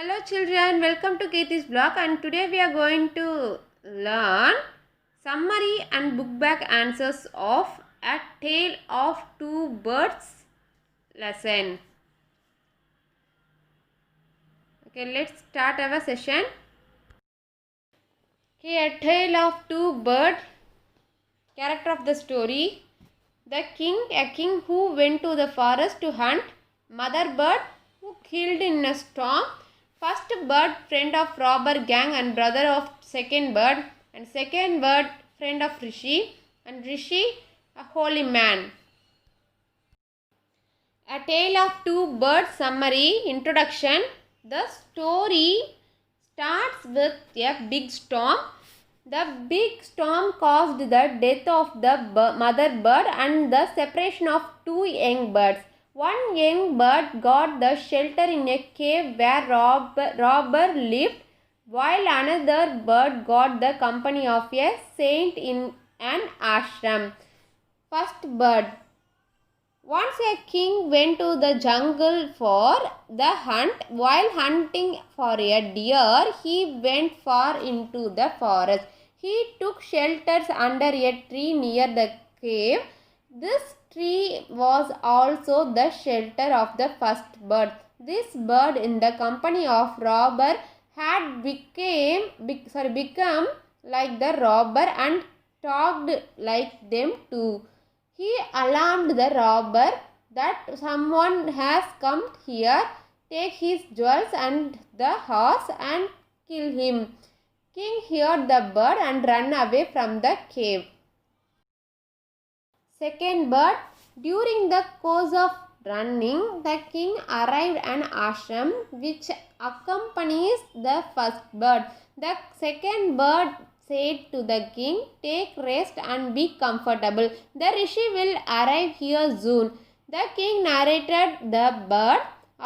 Hello children, welcome to Kathy's blog, and today we are going to learn summary and book back answers of A Tale of Two Birds lesson. Okay, let's start our session. Okay, A Tale of Two Birds. Character of the story: the king, a king who went to the forest to hunt. Mother bird who killed in a storm. First bird, friend of robber gang and brother of second bird. And second bird, friend of Rishi. And Rishi, a holy man. A Tale of Two Birds summary. Introduction. The story starts with a big storm. The big storm caused the death of the mother bird and the separation of two young birds. One young bird got the shelter in a cave where robber lived, while another bird got the company of a saint in an ashram. First bird. Once a king went to the jungle for the hunt. While hunting for a deer, he went far into the forest. He took shelters under a tree near the cave. This tree was also the shelter of the first bird. This bird, in the company of robber, had become like the robber and talked like them too. He alarmed the robber that someone has come here, take his jewels and the horse and kill him. King heard the bird and ran away from the cave. Second bird. During the course of running, the king arrived an ashram which accompanies the first bird. The second bird said to the king, "Take rest and be comfortable. The rishi will arrive here soon." The king narrated the bird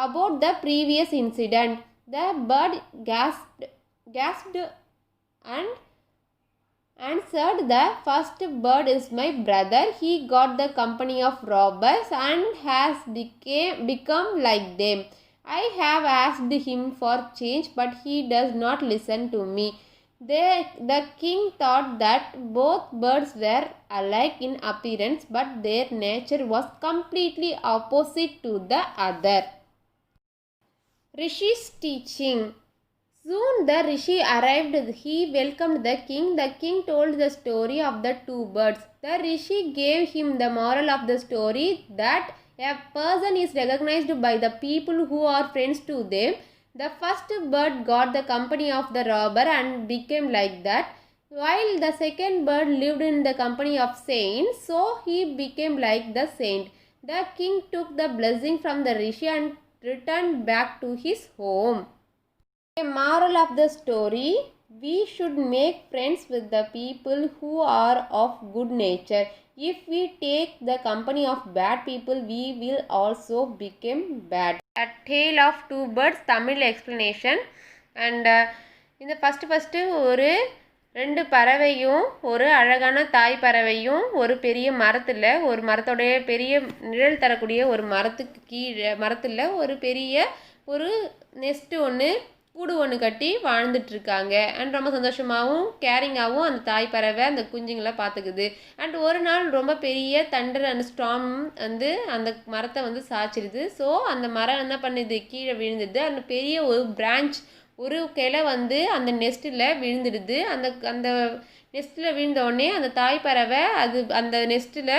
about the previous incident. The bird gasped and answered, "The first bird is my brother. He got the company of robbers and has become like them. I have asked him for change, but he does not listen to me." The king thought that both birds were alike in appearance, but their nature was completely opposite to the other. Rishi's teaching. Soon the rishi arrived. He welcomed the king. The king told the story of the two birds. The rishi gave him the moral of the story that a person is recognized by the people who are friends to them. The first bird got the company of the robber and became like that, while the second bird lived in the company of saints, so he became like the saint. The king took the blessing from the rishi and returned back to his home. A moral of the story: we should make friends with the people who are of good nature. If we take the company of bad people, we will also become bad. A Tale of Two Birds Tamil explanation. And இந்த first ஒரு ரெண்டு பறவையும் ஒரு அழகான தாய் பறவையும் ஒரு பெரிய மரத்தோடைய பெரிய நிழல் தரக்கூடிய ஒரு மரத்துக்கு கீழே ஒரு பெரிய ஒரு நெஸ்ட்டு கூடு ஒன்று கட்டி வாழ்ந்துட்டுருக்காங்க. அண்ட் ரொம்ப சந்தோஷமாகவும் கேரிங்காகவும் அந்த தாய் பறவை அந்த குஞ்சுங்களை பார்த்துக்குது. அண்ட் ஒரு நாள் ரொம்ப பெரிய தண்டர் அண்ட் ஸ்டார்ம் அந்த மரத்தை சாய்ச்சிடுது. ஸோ அந்த மரம் என்ன பண்ணுது, கீழே விழுந்துடுது. அந்த பெரிய ஒரு பிரான்ச், ஒரு கிளை அந்த நெஸ்ட்டில் விழுந்துடுது. அந்த நெஸ்ட்டில் விழுந்தோடனே அந்த தாய் பறவை அந்த நெஸ்ட்டில்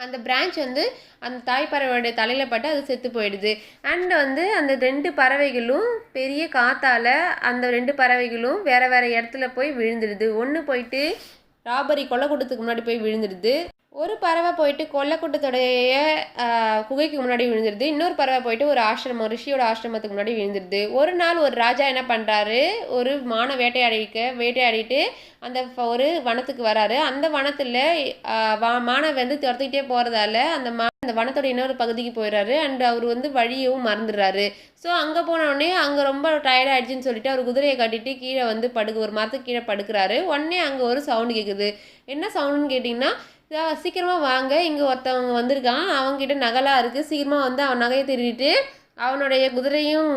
அந்த பிரான்ச் அந்த தாய் பறவையோடைய தலையில் பட்டு அது செத்து போயிடுது. அண்ட் அந்த ரெண்டு பறவைகளும் பெரிய காற்றால் அந்த ரெண்டு பறவைகளும் வேறு இடத்துல போய் விழுந்துடுது. ஒன்று போயிட்டு ராபரி கொல்லைக்கூட்டத்துக்கு முன்னாடி போய் விழுந்துடுது. ஒரு பறவை போயிட்டு கொல்லைக்கூட்டத்துடைய குகைக்கு முன்னாடி விழுந்துடுது. இன்னொரு பறவை போயிட்டு ஒரு ஆசிரமம், ரிஷியோட ஆசிரமத்துக்கு முன்னாடி விழுந்துடுது. ஒரு நாள் ஒரு ராஜா என்ன பண்ணுறாரு, ஒரு மானை வேட்டையாடிட்டு அந்த ஒரு வனத்துக்கு வராரு. அந்த வனத்தில் மானை துரத்திக்கிட்டே போகிறதால அந்த வனத்தோட இன்னொரு பகுதிக்கு போயிடுறாரு. And our வழியவும் மறந்துடுறாரு. ஸோ அங்கே போனோடனே அங்கே ரொம்ப டயர்ட் ஆகிடுச்சின்னு சொல்லிட்டு அவர் குதிரையை கட்டிட்டு கீழே ஒரு மரத்துக்கு கீழே படுக்கிறாரு. உடனே அங்கே ஒரு சவுண்டு கேட்குது. என்ன சவுண்டுன்னு கேட்டிங்கன்னா, சீக்கிரமாக வாங்க, இங்கே ஒருத்தவங்க வந்திருக்கான், அவங்ககிட்ட நகைலாம் இருக்குது, சீக்கிரமாக அவன் நகையை திருடிட்டு அவனுடைய குதிரையும்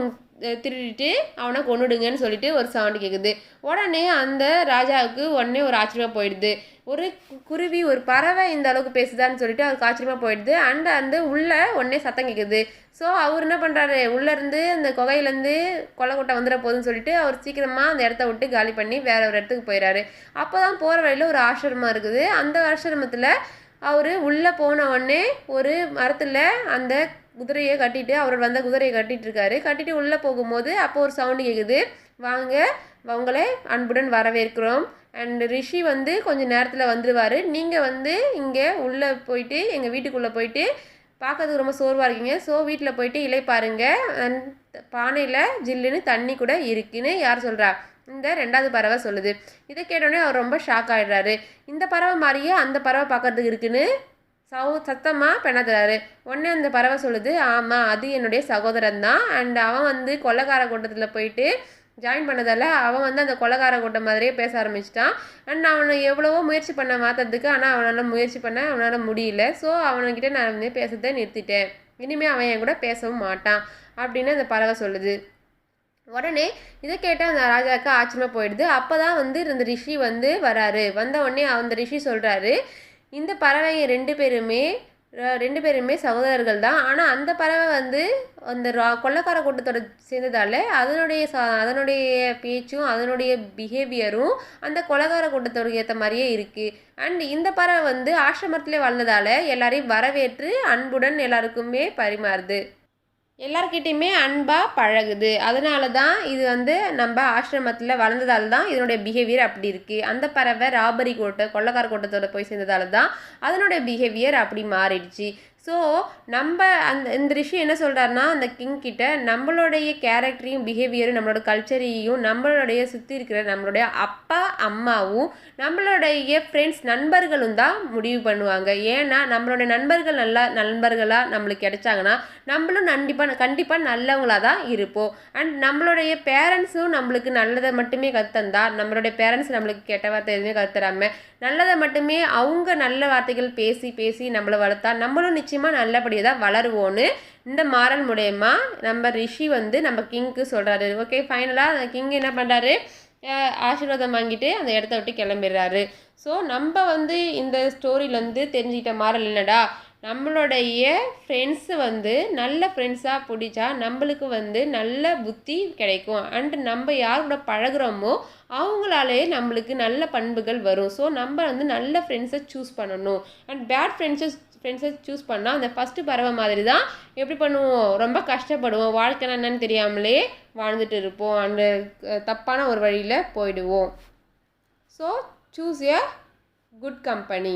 திருடிட்டு அவனை கொன்னுடுங்கன்னு சொல்லிட்டு ஒரு சவுண்டு கேட்குது. உடனே அந்த ராஜாவுக்கு உடனே ஒரு ஆச்சரியமாக போயிடுது. ஒரு குருவி ஒரு பறவை இந்த அளவுக்கு பேசுதான்னு சொல்லிட்டு அதுக்கு ஆச்சரியமாக போயிடுது. அந்த உள்ளே உடனே சத்தம் கேட்குது. ஸோ அவர் என்ன பண்ணுறாரு, உள்ளேருந்து அந்த குகையிலேருந்து கொலை கொட்டை வந்துட போகுதுன்னு சொல்லிட்டு அவர் சீக்கிரமாக அந்த இடத்த விட்டு காலி பண்ணி வேற ஒரு இடத்துக்கு போயிடறாரு. அப்போ தான் போகிற வழியில் ஒரு ஆசிரமம் இருக்குது. அந்த ஆசிரமத்தில் அவர் உள்ளே போன உடனே ஒரு மரத்தில் அந்த குதிரையை கட்டிட்டு வந்த குதிரையை கட்டிட்டு இருக்காரு. கட்டிட்டு உள்ளே போகும்போது அப்போ ஒரு சவுண்டு கேட்குது, வாங்க உங்களை அன்புடன் வரவேற்கிறோம், அண்ட் ரிஷி வந்து கொஞ்சம் நேரத்தில் வந்துடுவார், நீங்கள் வந்து இங்கே உள்ளே போயிட்டு எங்கள் வீட்டுக்குள்ளே போயிட்டு பார்க்கறதுக்கு ரொம்ப சோர்வாக இருக்கீங்க, ஸோ வீட்டில் போயிட்டு இலை பாருங்கள், பானையில் ஜில்லுன்னு தண்ணி கூட இருக்குன்னு யார் சொல்கிறா, இந்த ரெண்டாவது பறவை சொல்லுது. இதை கேட்டோடனே அவர் ரொம்ப ஷாக் ஆகிடுறாரு. இந்த பறவை மாதிரியே அந்த பறவை பார்க்கறதுக்கு இருக்குன்னு சத்தமாக பெண்ணாத்துறாரு. உடனே அந்த பறவை சொல்லுது, ஆமாம் அது என்னுடைய சகோதரன் தான், அண்ட் அவன் வந்து கொள்ளைக்கார கூட்டத்தில் போயிட்டு ஜாயின் பண்ணதால் அவன் வந்து அந்த கொலைகார கூட்டம் மாதிரியே பேச ஆரம்பிச்சிட்டான். அண்ட் அவனை எவ்வளவோ முயற்சி பண்ண மாற்றுறதுக்கு, ஆனால் அவனால் முடியல. ஸோ அவன்கிட்ட நான் வந்து பேசுறதை நிறுத்திட்டேன், இனிமேல் அவன் என் கூட பேசவும் மாட்டான் அப்படின்னு அந்த பறவை சொல்லுது. உடனே இதை கேட்டால் அந்த ராஜாவுக்கு ஆச்சரியமாக போயிடுது. அப்போ தான் வந்து இந்த ரிஷி வந்து வராரு. வந்த உடனே அந்த ரிஷி சொல்கிறாரு, இந்த பறவைங்க ரெண்டு பேருமே சகோதரர்கள் தான், ஆனால் அந்த பறவை வந்து அந்த கொள்ளைக்கார கூட்டத்தோட சேர்ந்ததால் அதனுடைய பேச்சும் அதனுடைய பிஹேவியரும் அந்த கொள்ளைக்கார கூட்டத்தோட ஏற்ற மாதிரியே இருக்குது. அண்ட் இந்த பறவை வந்து ஆசிரமத்திலே வளர்ந்ததால் எல்லாரையும் வரவேற்று அன்புடன் எல்லாருக்குமே பரிமாறுது, எல்லார்கிட்டையுமே அன்பாக பழகுது. அதனால தான் இது வந்து நம்ம ஆசிரமத்தில் வளர்ந்ததால் தான் இதனுடைய பிஹேவியர் அப்படி இருக்குது. அந்த பறவை ராபரி கொள்ளைக்கார கூட்டத்தோட போய் சேர்ந்ததால தான் அதனுடைய பிஹேவியர் அப்படி மாறிடுச்சு. ஸோ நம்ம இந்த ரிஷி என்ன சொல்கிறாருன்னா, அந்த கிங் கிட்ட நம்மளுடைய கேரக்டரையும் பிஹேவியரும் நம்மளோட கல்ச்சரையும் நம்மளுடைய சுற்றி இருக்கிற நம்மளுடைய அப்பா அம்மாவும் நம்மளுடைய ஃப்ரெண்ட்ஸ் நண்பர்களும் தான் முடிவு பண்ணுவாங்க. ஏன்னா நம்மளுடைய நண்பர்கள் நண்பர்களாக நம்மளுக்கு கிடைச்சாங்கன்னா நம்மளும் கண்டிப்பாக நல்லவங்களாக தான் இருப்போம். அண்ட் நம்மளுடைய பேரண்ட்ஸும் நம்மளுக்கு நல்லதை மட்டுமே கற்றுத்தந்தா, நம்மளுடைய பேரண்ட்ஸ் நம்மளுக்கு கெட்ட வார்த்தை எதுவுமே கற்றுத்தராமல் நல்லதை மட்டுமே அவங்க நல்ல வார்த்தைகள் பேசி நம்மளை வளர்த்தா நம்மளும் நிச்சயமாக நல்லபடியாக தான் வளருவோன்னு இந்த மாரல் மூலயமா நம்ம ரிஷி வந்து நம்ம கிங்க்கு சொல்கிறாரு. ஓகே, ஃபைனலாக அந்த கிங் என்ன பண்ணுறாரு, ஆசீர்வாதம் வாங்கிட்டு அந்த இடத்த விட்டு கிளம்பிடுறாரு. ஸோ நம்ம வந்து இந்த ஸ்டோரியிலேருந்து தெரிஞ்சுக்கிட்ட மாரல் என்னடா, நம்மளுடைய ஃப்ரெண்ட்ஸு வந்து நல்ல ஃப்ரெண்ட்ஸாக பிடிச்சா நம்மளுக்கு வந்து நல்ல புத்தி கிடைக்கும். அண்ட் நம்ம யார் கூட பழகுறோமோ அவங்களாலே நம்மளுக்கு நல்ல பண்புகள் வரும். ஸோ நம்ம வந்து நல்ல ஃப்ரெண்ட்ஸை சூஸ் பண்ணணும். அண்ட் பேட் ஃப்ரெண்ட்ஸை சூஸ் பண்ணால் அந்த ஃபஸ்ட்டு பறவை மாதிரி தான் எப்படி பண்ணுவோம், ரொம்ப கஷ்டப்படுவோம், வாழ்க்கை என்னன்னு தெரியாமலே வாழ்ந்துட்டு இருப்போம், அந்த தப்பான ஒரு வழியில் போயிடுவோம். So choose a good company.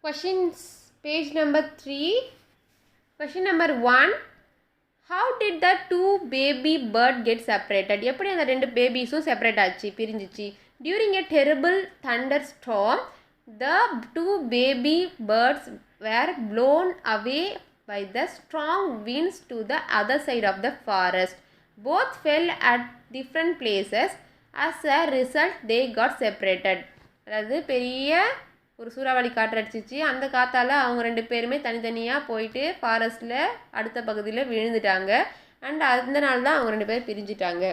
Questions, page number 3. Question number 1. How did the two baby bird get separated? எப்படி அந்த ரெண்டு பேபிஸும் செப்பரேட் ஆச்சு, பிரிஞ்சிச்சு? During a terrible thunderstorm, the two baby birds were blown away by the strong winds to the other side of the forest. Both fell at different places. As a result, they got separated. அதாவது பெரிய ஒரு சூறாவளி காற்று அடிச்சிச்சு. அந்த காற்றால் அவங்க ரெண்டு பேருமே தனித்தனியாக போயிட்டு ஃபாரஸ்ட்டில் அடுத்த பகுதியில் விழுந்துட்டாங்க. அண்ட் அதனால தான் அவங்க ரெண்டு பேரும் பிரிஞ்சிட்டாங்க.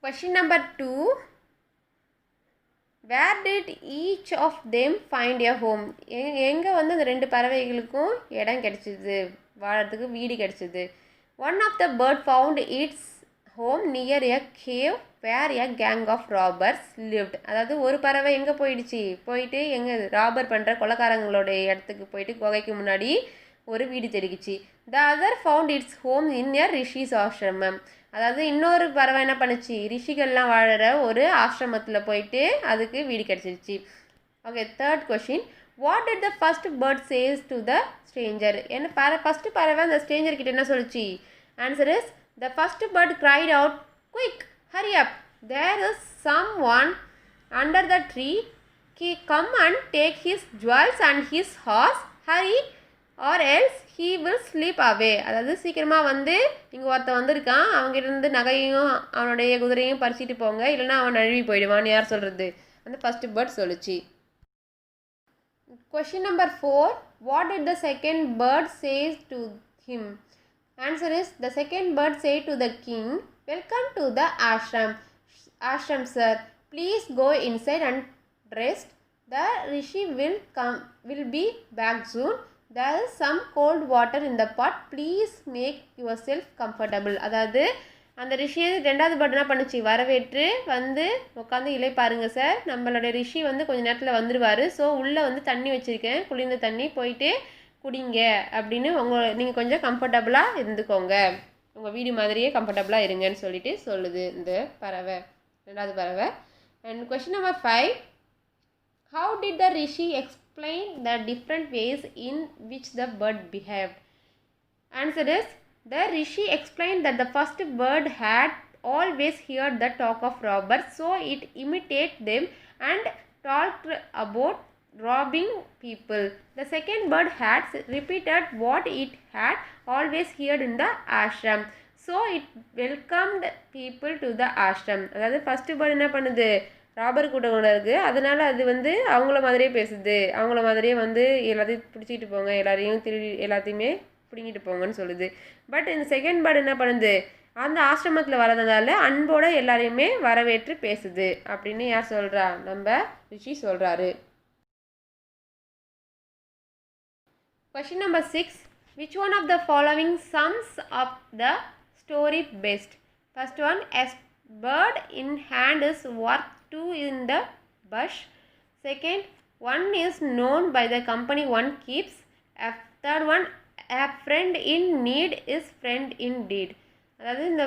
Question number 2. Where did each of them find a home? எங்கே வந்து அந்த ரெண்டு பறவைகளுக்கும் இடம் கிடச்சிது, வாழறதுக்கு வீடு கிடச்சிது? One of the bird found its home near a cave where a gang of robbers lived. அதாவது ஒரு பறவை எங்கே போயிட்டு எங்கே ராபர் பண்ணுற கொலைக்காரங்களோட இடத்துக்கு போயிட்டு குகைக்கு முன்னாடி ஒரு வீடு தெரிவிச்சு. The other found its home in a rishi's ஆசிரமம். அதாவது இன்னொரு பறவை என்ன பண்ணுச்சு, ரிஷிகள்லாம் வாழற ஒரு ஆசிரமத்தில் போயிட்டு அதுக்கு வீடு கிடச்சிருச்சு. Okay, third question. What did the first bird says to the stranger? என்ன ஃபஸ்ட்டு பறவை அந்த ஸ்ட்ரேஞ்சர் கிட்ட என்ன சொல்லிச்சு? Answer is the first bird cried out, quick, hurry up, there is someone under the tree, come and take his jewels and his horse, hurry or else he will slip away. அதாவது சீக்கிரமாக வந்து இங்கே ஒருத்தன் வந்திருக்கான், அவங்ககிட்ட நகையும் அவனுடைய குதிரையும் பறிச்சிட்டு போங்க, இல்லைன்னா அவன் நழுவி போயிடுவான்னு யார் சொல்கிறது? அந்த ஃபஸ்ட்டு பேர்ட் சொல்லிச்சு. Question number 4. What did the second bird says to him? Answer is the second bird said to the king, "Welcome to the ashram. Ashram, sir. Please go inside and rest. The rishi will be back soon. There is some cold water in the pot. Please make yourself comfortable." அதாவது அந்த ரிஷியை ரெண்டாவது bird என்ன பண்ணுச்சு, வரவேற்று வந்து உட்காந்து இலை பாருங்கள் சார், நம்மளோட ரிஷி வந்து கொஞ்சம் நேரத்தில் வந்துடுவார், ஸோ உள்ளே வந்து தண்ணி வச்சுருக்கேன், குளிர்ந்த தண்ணி, போயிட்டு குடிங்க அப்படின்னு நீங்கள் கொஞ்சம் கம்ஃபர்டபுளாக இருந்துக்கோங்க, உங்கள் வீடு மாதிரியே கம்ஃபர்டபுளாக இருங்கன்னு சொல்லிட்டு சொல்லுது இந்த பறவை, ரெண்டாவது பறவை. And question number 5, how did the rishi explain the different ways in which the bird behaved? Answer is, the rishi explained that the first bird had always heard the talk of robbers, so it imitated them and talked about robbing people. The second bird had repeated what it had always heard in the ashram, so it welcomed people to the ashram. அதாவது first bird என்ன பண்ணுது, ராபர் கூட்டம் கூட இருக்குது, அதனால் அது வந்து அவங்கள மாதிரியே பேசுது, அவங்கள மாதிரியே வந்து எல்லாத்தையும் பிடிச்சிக்கிட்டு போங்க, எல்லாத்தையுமே பிடிங்கிட்டு போங்கன்னு சொல்லுது. பட் இந்த செகண்ட் பேர்டு என்ன பண்ணுது, அந்த ஆசிரமத்தில் வரதுனால அன்போடு எல்லாரையுமே வரவேற்று பேசுது அப்படின்னு யார் சொல்கிறா, நம்ம ரிஷி சொல்கிறாரு. Question number 6, which one of the following sums up the story best? First one, a bird in hand is worth two in the bush. Second, one is known by the company one keeps. A third one, a friend in need is friend indeed. அதாவது இந்த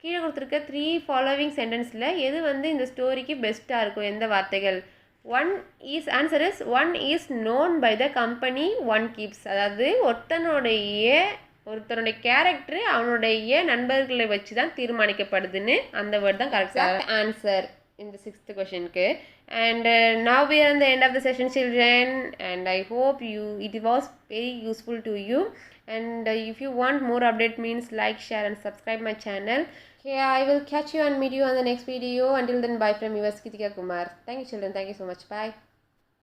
கீழே கொடுத்துருக்க 3 following சென்டென்ஸில் எது வந்து இந்த ஸ்டோரிக்கு பெஸ்ட்டாக இருக்கும், எந்த வார்த்தைகள்? Answer is one is known by the company one keeps. அதாவது ஒருத்தனுடைய கேரக்டர் அவனுடைய நண்பர்களை வச்சு தான் தீர்மானிக்கப்படுதுன்னு அந்த வேர்ட் தான் கரெக்டாக answer in the 6th question. And now we are in the end of the session, children, and I hope it was very useful to you. And if you want more update, means like, share and subscribe my channel. Okay, I will catch you and meet you on the next video. Until then, bye from yours, Kritika Kumar. Thank you, children. Thank you so much. Bye.